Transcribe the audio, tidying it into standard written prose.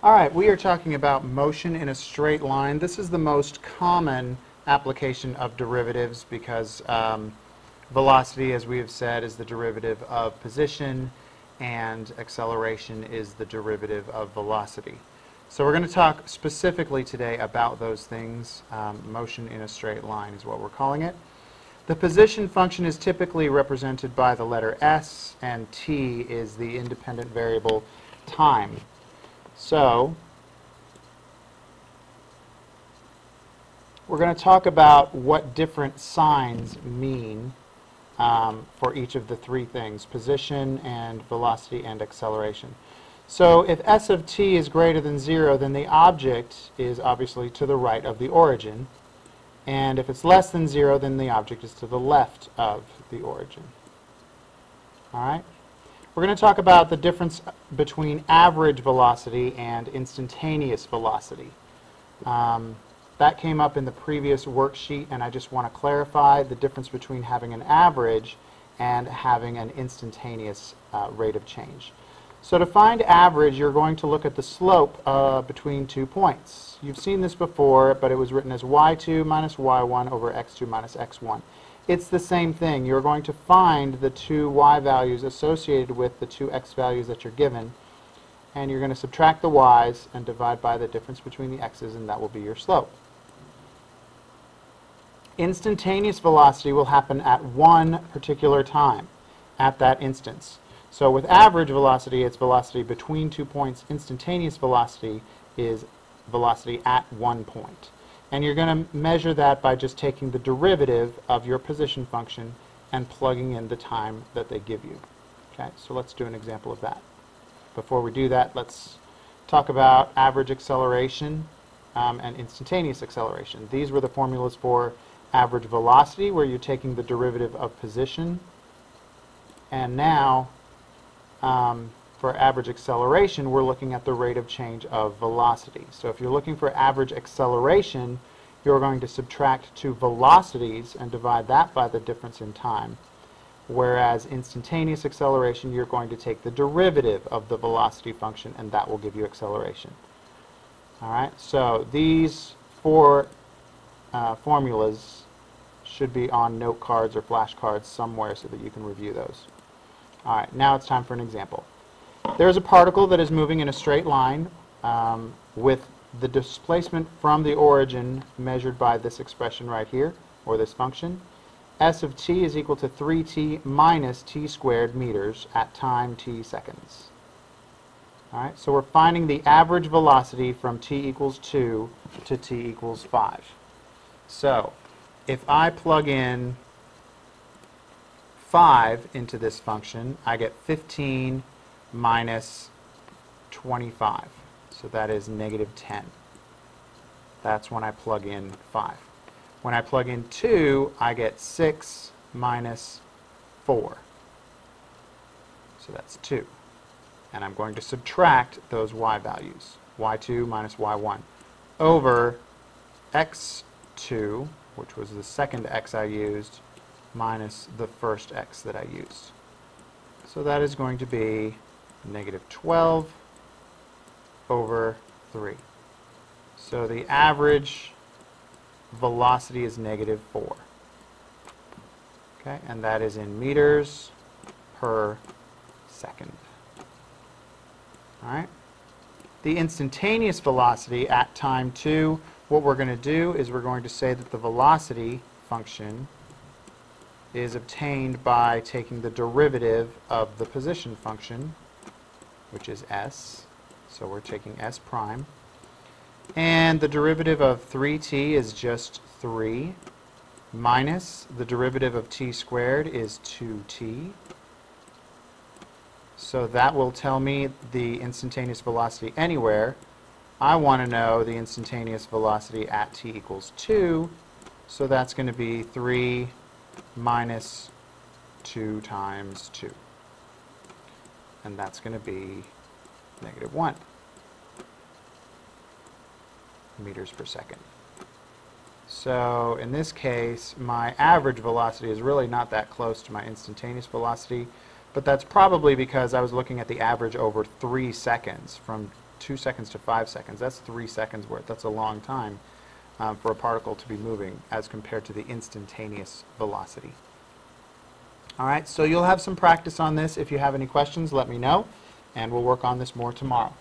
All right, we are talking about motion in a straight line. This is the most common application of derivatives because velocity, as we have said, is the derivative of position, and acceleration is the derivative of velocity. So we're going to talk specifically today about those things. Motion in a straight line is what we're calling it. The position function is typically represented by the letter s, and t is the independent variable time. So we're going to talk about what different signs mean for each of the three things: position and velocity and acceleration. So if s of t is greater than 0, then the object is obviously to the right of the origin. And if it's less than 0, then the object is to the left of the origin. All right? We're going to talk about the difference between average velocity and instantaneous velocity. That came up in the previous worksheet, and I just want to clarify the difference between having an average and having an instantaneous rate of change. So to find average, you're going to look at the slope between 2 points. You've seen this before, but it was written as y2 minus y1 over x2 minus x1. It's the same thing. You're going to find the two y values associated with the two x values that you're given, and you're going to subtract the y's and divide by the difference between the x's, and that will be your slope. Instantaneous velocity will happen at one particular time, at that instance. So with average velocity, it's velocity between 2 points. Instantaneous velocity is velocity at 1 point. And you're going to measure that by just taking the derivative of your position function and plugging in the time that they give you. Okay, so let's do an example of that. Before we do that, let's talk about average acceleration and instantaneous acceleration. These were the formulas for average velocity, where you're taking the derivative of position. And now, for average acceleration, we're looking at the rate of change of velocity. So if you're looking for average acceleration, you're going to subtract two velocities and divide that by the difference in time. Whereas instantaneous acceleration, you're going to take the derivative of the velocity function, and that will give you acceleration. All right, so these four formulas should be on note cards or flashcards somewhere so that you can review those. All right, now it's time for an example. There's a particle that is moving in a straight line with the displacement from the origin measured by this expression right here, or this function. S of t is equal to 3t minus t squared meters at time t seconds. All right, so we're finding the average velocity from t equals 2 to t equals 5. So if I plug in 5 into this function, I get 15 minus 25. So that is negative 10. That's when I plug in 5. When I plug in 2, I get 6 minus 4. So that's 2. And I'm going to subtract those y values, y2 minus y1, over x2, which was the second x I used, minus the first x that I used. So that is going to be negative 12 over 3. So the average velocity is negative 4. Okay, and that is in meters per second. All right. The instantaneous velocity at time 2, what we're going to do is we're going to say that the velocity function is obtained by taking the derivative of the position function, which is s. So we're taking s prime. And the derivative of 3t is just 3, minus the derivative of t squared is 2t. So that will tell me the instantaneous velocity anywhere. I want to know the instantaneous velocity at t equals 2, so that's going to be 3 minus 2 times 2. And that's going to be negative 1 meters per second. So in this case, my average velocity is really not that close to my instantaneous velocity, but that's probably because I was looking at the average over 3 seconds from 2 seconds to 5 seconds. That's 3 seconds worth. That's a long time for a particle to be moving as compared to the instantaneous velocity. All right, so you'll have some practice on this. If you have any questions, let me know, and we'll work on this more tomorrow.